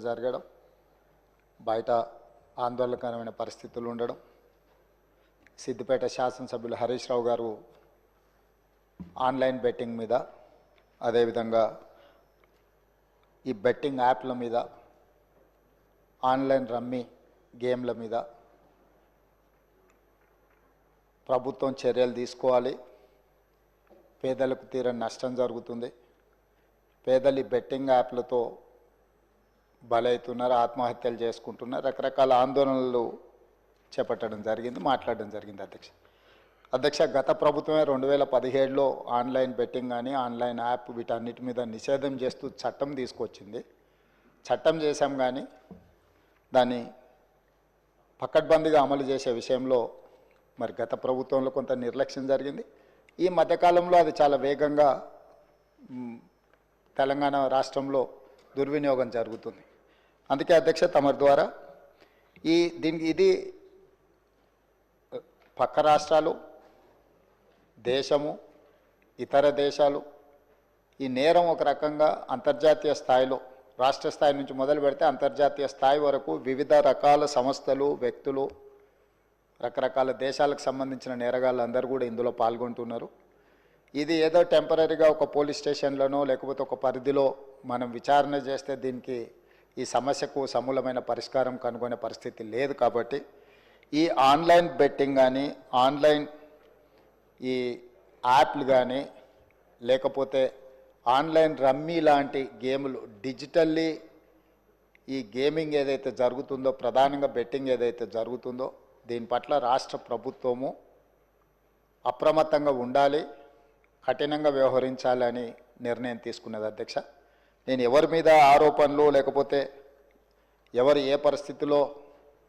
జరగడం, బయట ఆందోళనకరమైన పరిస్థితులు ఉండడం, సిద్దిపేట శాసనసభ్యులు హరీష్ రావు గారు ఆన్లైన్ బెట్టింగ్ మీద, అదేవిధంగా ఈ బెట్టింగ్ యాప్ల మీద, ఆన్లైన్ రమ్మీ గేమ్ల మీద ప్రభుత్వం చర్యలు తీసుకోవాలి. పేదలకు తీరని నష్టం జరుగుతుంది. పేదలు బెట్టింగ్ యాప్లతో బలవుతున్నారు, ఆత్మహత్యలు చేసుకుంటున్నారు, రకరకాల ఆందోళనలు చేపట్టడం జరిగింది, మాట్లాడడం జరిగింది. అధ్యక్ష గత ప్రభుత్వమే 2017లో ఆన్లైన్ బెట్టింగ్ కానీ ఆన్లైన్ యాప్ వీటన్నిటి మీద నిషేధం చేస్తూ చట్టం తీసుకొచ్చింది. చట్టం చేశాం కానీ దాన్ని పకడ్బందీగా అమలు చేసే విషయంలో మరి గత ప్రభుత్వంలో కొంత నిర్లక్ష్యం జరిగింది. ఈ మధ్యకాలంలో అది చాలా వేగంగా తెలంగాణ రాష్ట్రంలో దుర్వినియోగం జరుగుతుంది. అందుకే అధ్యక్ష తమరి ద్వారా ఇది పక్క రాష్ట్రాలు, దేశము, ఇతర దేశాలు ఈ నేరం ఒక రకంగా అంతర్జాతీయ స్థాయిలో, రాష్ట్ర స్థాయి నుంచి మొదలు పెడితే అంతర్జాతీయ స్థాయి వరకు వివిధ రకాల సంస్థలు, వ్యక్తులు, రకరకాల దేశాలకు సంబంధించిన నేరగాళ్ళు అందరూ కూడా ఇందులో పాల్గొంటున్నారు. ఇది ఏదో టెంపరీగా ఒక పోలీస్ స్టేషన్లోనో లేకపోతే ఒక పరిధిలో మనం విచారణ చేస్తే దీనికి ఈ సమస్యకు సమూలమైన పరిష్కారం కనుగొనే పరిస్థితి లేదు. కాబట్టి ఈ ఆన్లైన్ బెట్టింగ్ కానీ, ఆన్లైన్ ఈ యాప్లు కానీ, లేకపోతే ఆన్లైన్ రమ్మీ లాంటి గేములు, డిజిటల్లీ ఈ గేమింగ్ ఏదైతే జరుగుతుందో, ప్రధానంగా బెట్టింగ్ ఏదైతే జరుగుతుందో దీని పట్ల రాష్ట్ర ప్రభుత్వము అప్రమత్తంగా ఉండాలి, కఠినంగా వ్యవహరించాలని నిర్ణయం తీసుకున్నది. అధ్యక్ష నేను ఎవరి మీద ఆరోపణలు లేకపోతే ఎవరు ఏ పరిస్థితిలో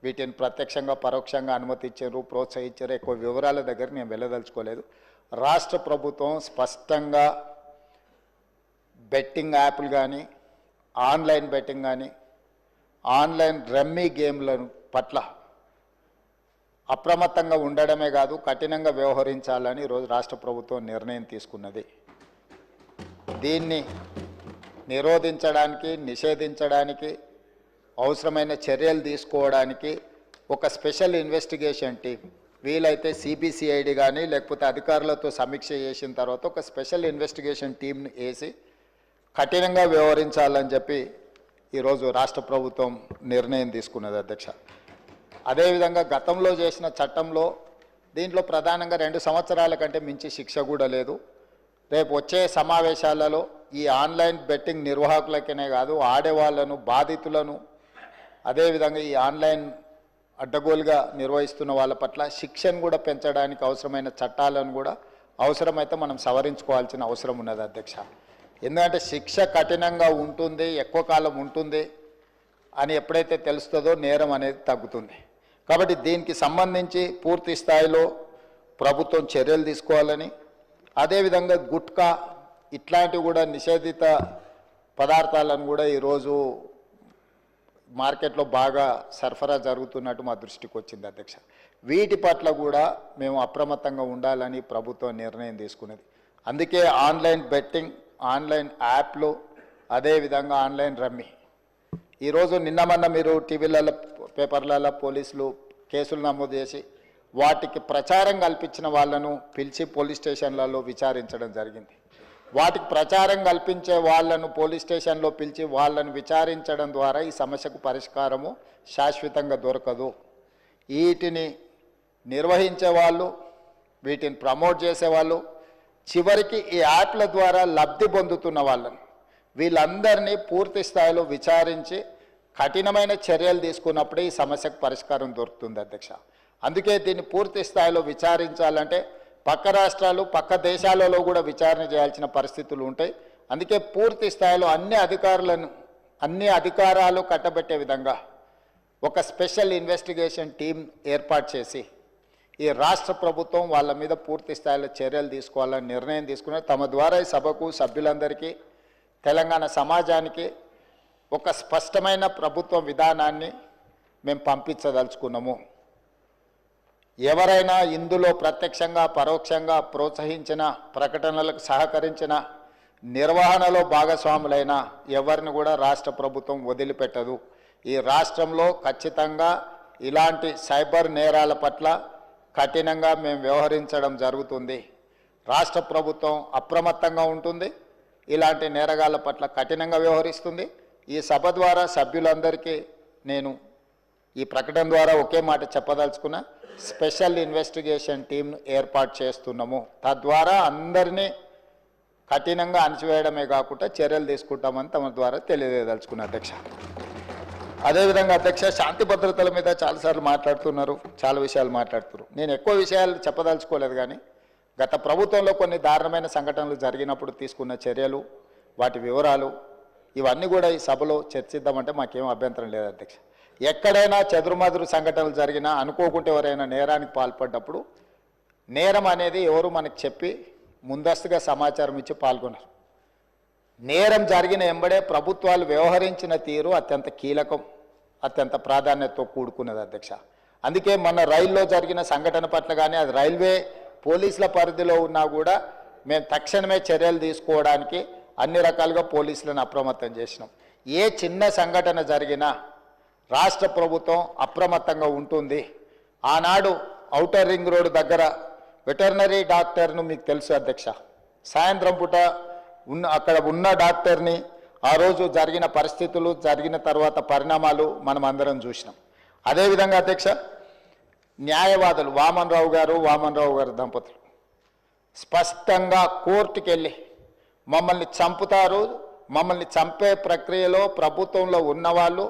వీటిని ప్రత్యక్షంగా పరోక్షంగా అనుమతించారు, ప్రోత్సహించారు, ఎక్కువ వివరాల దగ్గర నేను వెళ్ళదలుచుకోలేదు. రాష్ట్ర ప్రభుత్వం స్పష్టంగా బెట్టింగ్ యాప్లు కానీ, ఆన్లైన్ బెట్టింగ్ కానీ, ఆన్లైన్ రమ్మీ గేమ్ల పట్ల అప్రమత్తంగా ఉండడమే కాదు కఠినంగా వ్యవహరించాలని ఈరోజు రాష్ట్ర ప్రభుత్వం నిర్ణయం తీసుకున్నది. దీన్ని నిరోధించడానికి, నిషేధించడానికి అవసరమైన చర్యలు తీసుకోవడానికి ఒక స్పెషల్ ఇన్వెస్టిగేషన్ టీం, వీలైతే సిబిసిఐడి కానీ లేకపోతే అధికారులతో సమీక్ష చేసిన తర్వాత ఒక స్పెషల్ ఇన్వెస్టిగేషన్ టీంని వేసి కఠినంగా వ్యవహరించాలని చెప్పి ఈరోజు రాష్ట్ర ప్రభుత్వం నిర్ణయం తీసుకున్నది. అధ్యక్ష అదేవిధంగా గతంలో చేసిన చట్టంలో దీంట్లో ప్రధానంగా 2 సంవత్సరాల కంటే మించి శిక్ష కూడా లేదు. రేపు వచ్చే సమావేశాలలో ఈ ఆన్లైన్ బెట్టింగ్ నిర్వాహకులకనే కాదు, ఆడేవాళ్లను, బాధితులను, అదేవిధంగా ఈ ఆన్లైన్ అడ్డగోలుగా నిర్వహిస్తున్న వాళ్ళ పట్ల శిక్షను కూడా పెంచడానికి అవసరమైన చట్టాలను కూడా అవసరమైతే మనం సవరించుకోవాల్సిన అవసరం ఉన్నది. అధ్యక్ష ఎందుకంటే శిక్ష కఠినంగా ఉంటుంది, ఎక్కువ కాలం ఉంటుంది అని ఎప్పుడైతే తెలుస్తుందో నేరం అనేది తగ్గుతుంది. కాబట్టి దీనికి సంబంధించి పూర్తి స్థాయిలో ప్రభుత్వం చర్యలు తీసుకోవాలని, అదేవిధంగా గుట్కా ఇట్లాంటివి కూడా నిషేధిత పదార్థాలను కూడా ఈరోజు మార్కెట్లో బాగా సరఫరా జరుగుతున్నట్టు మా దృష్టికి వచ్చింది. అధ్యక్ష వీటి పట్ల కూడా మేము అప్రమత్తంగా ఉండాలని ప్రభుత్వం నిర్ణయం తీసుకున్నది. అందుకే ఆన్లైన్ బెట్టింగ్, ఆన్లైన్ యాప్లు, అదేవిధంగా ఆన్లైన్ రమ్మీ ఈరోజు నిన్న మీరు టీవీలలో, పేపర్లలో పోలీసులు కేసులు నమోదు చేసి వాటికి ప్రచారం కల్పించిన వాళ్ళను పిలిచి పోలీస్ స్టేషన్లలో విచారించడం జరిగింది. వాటికి ప్రచారం కల్పించే వాళ్ళను పోలీస్ స్టేషన్లో పిలిచి వాళ్ళను విచారించడం ద్వారా ఈ సమస్యకు పరిష్కారము శాశ్వతంగా దొరకదు. వీటిని నిర్వహించే వాళ్ళు, వీటిని ప్రమోట్ చేసేవాళ్ళు, చివరికి ఈ యాప్ల ద్వారా లబ్ధి పొందుతున్న వాళ్ళను వీళ్ళందరినీ పూర్తి స్థాయిలో విచారించి కఠినమైన చర్యలు తీసుకున్నప్పుడే ఈ సమస్యకు పరిష్కారం దొరుకుతుంది. అధ్యక్ష అందుకే దీన్ని పూర్తి స్థాయిలో విచారించాలంటే పక్క రాష్ట్రాలు, పక్క దేశాలలో కూడా విచారణ చేయాల్సిన పరిస్థితులు ఉంటాయి. అందుకే పూర్తి స్థాయిలో అన్ని అధికారాలు కట్టబెట్టే విధంగా ఒక స్పెషల్ ఇన్వెస్టిగేషన్ టీం ఏర్పాటు చేసి ఈ రాష్ట్ర ప్రభుత్వం వాళ్ళ మీద పూర్తి స్థాయిలో చర్యలు తీసుకోవాలని నిర్ణయం తీసుకున్నారు. తమ ద్వారా ఈ సభకు, సభ్యులందరికీ, తెలంగాణ సమాజానికి ఒక స్పష్టమైన ప్రభుత్వ విధానాన్ని మేము పంపించదలుచుకున్నాము. ఎవరైనా ఇందులో ప్రత్యక్షంగా, పరోక్షంగా ప్రోత్సహించిన, ప్రకటనలకు సహకరించిన, నిర్వహణలో భాగస్వాములైన ఎవరిని కూడా రాష్ట్ర ప్రభుత్వం వదిలిపెట్టదు. ఈ రాష్ట్రంలో ఖచ్చితంగా ఇలాంటి సైబర్ నేరాల పట్ల కఠినంగా మేము వ్యవహరించడం జరుగుతుంది. రాష్ట్ర ప్రభుత్వం అప్రమత్తంగా ఉంటుంది, ఇలాంటి నేరగాళ్ల పట్ల కఠినంగా వ్యవహరిస్తుంది. ఈ సభ ద్వారా సభ్యులందరికీ నేను ఈ ప్రకటన ద్వారా ఒకే మాట చెప్పదలుచుకున్నా, స్పెషల్ ఇన్వెస్టిగేషన్ టీంను ఏర్పాటు చేస్తున్నాము. తద్వారా అందరినీ కఠినంగా అణచివేయడమే కాకుండా చర్యలు తీసుకుంటామని తమ ద్వారా తెలియజేయదలుచుకున్నా అధ్యక్ష. అదేవిధంగా అధ్యక్ష, శాంతి భద్రతల మీద చాలాసార్లు మాట్లాడుతున్నారు, చాలా విషయాలు మాట్లాడుతున్నారు. నేను ఎక్కువ విషయాలు చెప్పదలుచుకోలేదు, కానీ గత ప్రభుత్వంలో కొన్ని దారుణమైన సంఘటనలు జరిగినప్పుడు తీసుకున్న చర్యలు, వాటి వివరాలు ఇవన్నీ కూడా ఈ సభలో చర్చిద్దామంటే మాకేం అభ్యంతరం లేదు అధ్యక్ష. ఎక్కడైనా చెదురుమదురు సంఘటనలు జరిగినా, అనుకోకుంటే ఎవరైనా నేరానికి పాల్పడ్డప్పుడు నేరం అనేది ఎవరు మనకు చెప్పి ముందస్తుగా సమాచారం ఇచ్చి పాల్గొన్నారు. నేరం జరిగిన ఎంబడే ప్రభుత్వాలు వ్యవహరించిన తీరు అత్యంత కీలకం, అత్యంత ప్రాధాన్యతతో కూడుకున్నది అధ్యక్ష. అందుకే మన రైల్లో జరిగిన సంఘటన పట్ల కానీ, అది రైల్వే పోలీసుల పరిధిలో ఉన్నా కూడా మేము తక్షణమే చర్యలు తీసుకోవడానికి అన్ని రకాలుగా పోలీసులను అప్రమత్తం చేసినాం. ఏ చిన్న సంఘటన జరిగినా రాష్ట్ర ప్రభుత్వం అప్రమత్తంగా ఉంటుంది. ఆనాడు ఔటర్ రింగ్ రోడ్డు దగ్గర వెటర్నరీ డాక్టర్ను మీకు తెలుసు అధ్యక్ష, సాయంత్రం పూట అక్కడ ఉన్న డాక్టర్ని ఆ రోజు జరిగిన పరిస్థితులు, జరిగిన తర్వాత పరిణామాలు మనం అందరం చూసినాం. అదేవిధంగా అధ్యక్ష, న్యాయవాదులు వామన్ రావు గారు దంపతులు స్పష్టంగా కోర్టుకు వెళ్ళి మమ్మల్ని చంపుతారు, మమ్మల్ని చంపే ప్రక్రియలో ప్రభుత్వంలో ఉన్నవాళ్ళు,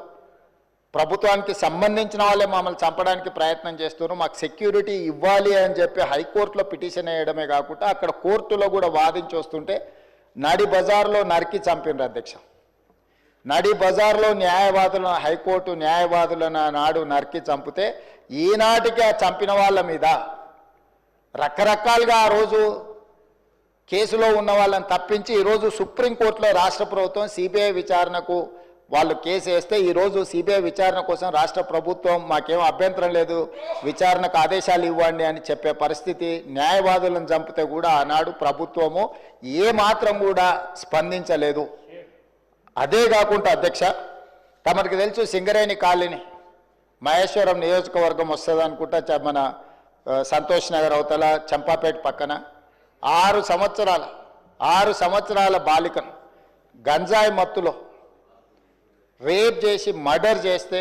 ప్రభుత్వానికి సంబంధించిన వాళ్ళే మమ్మల్ని చంపడానికి ప్రయత్నం చేస్తున్నారు, మాకు సెక్యూరిటీ ఇవ్వాలి అని చెప్పి హైకోర్టులో పిటిషన్ వేయడమే కాకుండా అక్కడ కోర్టులో కూడా వాదించి వస్తుంటే నడి బజార్లో నరికి చంపినారు అధ్యక్ష. నడి బజార్లో న్యాయవాదులను, హైకోర్టు న్యాయవాదులను నాడు నరికి చంపితే ఈనాటికి ఆ చంపిన వాళ్ళ మీద రకరకాలుగా ఆ రోజు కేసులో ఉన్న వాళ్ళని తప్పించి ఈరోజు సుప్రీంకోర్టులో రాష్ట్ర ప్రభుత్వం సిబిఐ విచారణకు వాళ్ళు కేసు వేస్తే ఈరోజు సిబిఐ విచారణ కోసం రాష్ట్ర ప్రభుత్వం మాకేం అభ్యంతరం లేదు, విచారణకు ఆదేశాలు ఇవ్వండి అని చెప్పే పరిస్థితి. న్యాయవాదులను చంపితే కూడా ఆనాడు ప్రభుత్వము ఏమాత్రం కూడా స్పందించలేదు. అదే కాకుండా అధ్యక్ష, తమరికి తెలుసు సింగరేణి కాలనీ మహేశ్వరం నియోజకవర్గం వస్తుంది అనుకుంటా, మన సంతోష్ నగర్ అవతల చంపాపేట పక్కన 6 సంవత్సరాల బాలికను గంజాయి మత్తులో రేప్ చేసి మర్డర్ చేస్తే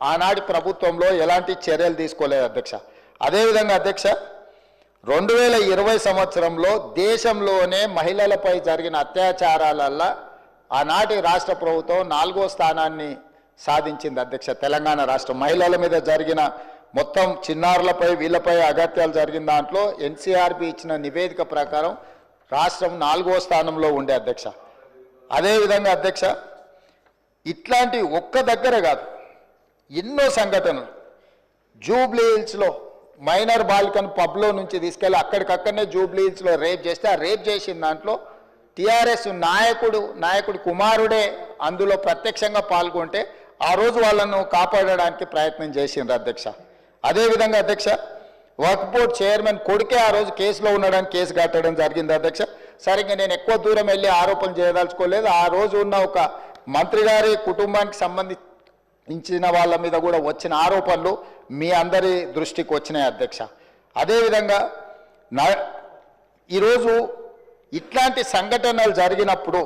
ఆనాటి ప్రభుత్వంలో ఎలాంటి చర్యలు తీసుకోలేదు అధ్యక్ష. అదేవిధంగా అధ్యక్ష, 2020 సంవత్సరంలో దేశంలోనే మహిళలపై జరిగిన అత్యాచారాలల్లో ఆనాటి రాష్ట్ర ప్రభుత్వం 4వ స్థానాన్ని సాధించింది అధ్యక్ష. తెలంగాణ రాష్ట్రం మహిళల మీద జరిగిన మొత్తం చిన్నారులపై వీళ్ళపై అగత్యాలు జరిగిన దాంట్లో ఎన్సీఆర్బీ ఇచ్చిన నివేదిక ప్రకారం రాష్ట్రం 4వ స్థానంలో ఉండే అధ్యక్ష. అదేవిధంగా అధ్యక్ష, ఇట్లాంటి ఒక్క దగ్గర కాదు, ఎన్నో సంఘటనలు. జూబ్లీ హిల్స్లో మైనర్ బాలికను పబ్లో నుంచి తీసుకెళ్ళి అక్కడికక్కడనే జూబ్లీ హిల్స్లో రేప్ చేస్తే ఆ రేప్ చేసిన దాంట్లో టీఆర్ఎస్ నాయకుడి కుమారుడే అందులో ప్రత్యక్షంగా పాల్గొంటే ఆ రోజు వాళ్ళను కాపాడడానికి ప్రయత్నం చేసిండ్రు అధ్యక్ష. అదేవిధంగా అధ్యక్ష, వర్క్ బోర్డ్ చైర్మన్ కొడుకే ఆ రోజు కేసులో ఉండడానికి కేసు కట్టడం జరిగింది అధ్యక్ష. సరిగ్గా నేను ఎక్కువ దూరం వెళ్ళి ఆరోపణలు చేయదలుచుకోలేదు. ఆ రోజు ఉన్న ఒక మంత్రి గారి కుటుంబానికి సంబంధించిన వాళ్ళ మీద కూడా వచ్చిన ఆరోపణలు మీ అందరి దృష్టికి వచ్చినాయి అధ్యక్ష. అదేవిధంగా ఈరోజు ఇట్లాంటి సంఘటనలు జరిగినప్పుడు